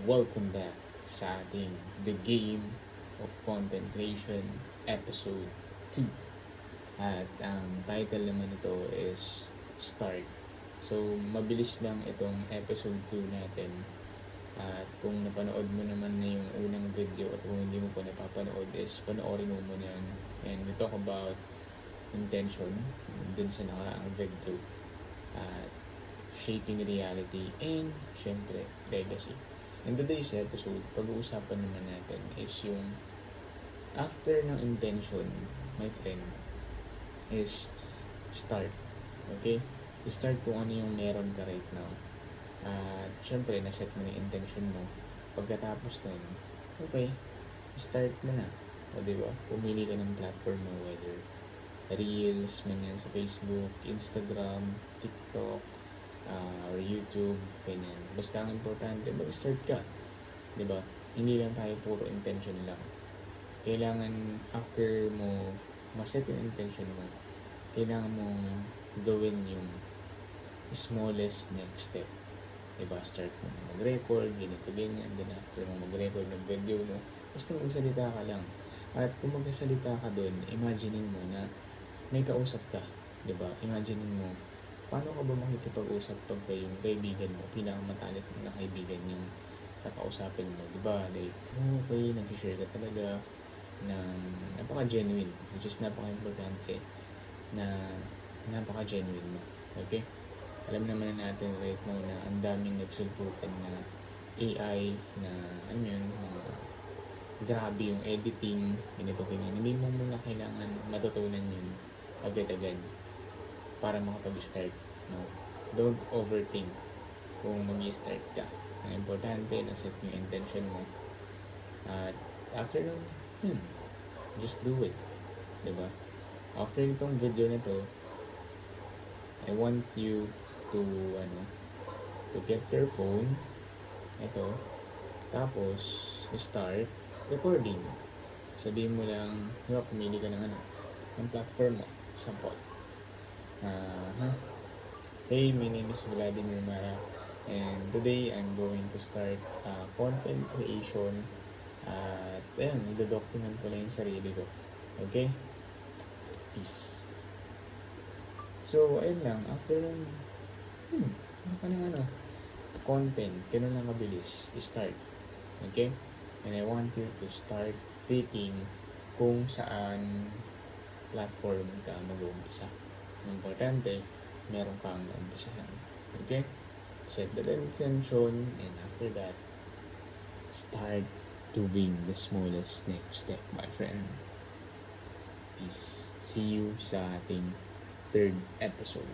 Welcome back sa ating The Game of Content Creation Episode 2. At ang title naman nito is Start. So, mabilis lang itong episode 2 natin. At kung napanood mo naman na yung unang video at kung hindi mo pa napapanood is panoorin mo muna yan. And we talk about intention dun sa nakaraang video. At shaping reality and syempre legacy. In today's episode, pag-uusapan naman natin is yung after ng intention, my friend, is start. Okay? Start kung ano yung meron ka right now. At syempre, naset mo na yung intention mo. Pagkatapos nun, okay, start mo na. O diba? Pumili ka ng platform mo, whether Reels, man yan sa Facebook, Instagram, TikTok, or YouTube, ganyan. Basta ang importante, mag-start ka. Diba? Hindi lang tayo puro intention lang. Kailangan, after mo maset yung intention mo, kailangan mong gawin yung smallest next step. Diba? Start mo mag-record, ganito, ganyan. Then after mo mag-record ng video mo, basta magsalita ka lang. At kung magsalita ka doon, imaginein mo na may kausap ka. Diba? Imaginein mo, paano ka ba makikipag-usap pag yung kaibigan mo, pinakamatalik na kaibigan yung kakausapin mo, diba? Like, okay, nag-share ka talaga ng napaka-genuine, which is napaka-importante na napaka-genuine mo. Okay? Alam naman natin right now na ang daming nagsulputan na AI na, ano yun, mga grabe yung editing, ganito, ganyan. Hindi mo muna kailangan matutunan yun agad-agad para makapag-start. No? Don't overthink kung mag-start ka. Ang importante, naset mo yung intention mo. At after nun, just do it. Diba? After nitong video na to, I want you to, to get your phone. Ito. Tapos, start recording. Sabihin mo lang, pumili ka ng platform mo. Sample. Hey, my name is Vladimir Mara, and today I'm going to start content creation. At ayun, i-document ko lang yung sarili ko. Okay? Peace. So, ayun lang. After nun, ano ka ng content, ganun lang kabilis. Start. Okay? And I want you to start picking kung saan platform ka mag-uumpisa. Ang importante, meron kang naumpisahan. Okay? Set the intention, and after that, start doing the smallest next step, my friend. Peace. See you sa ating third episode.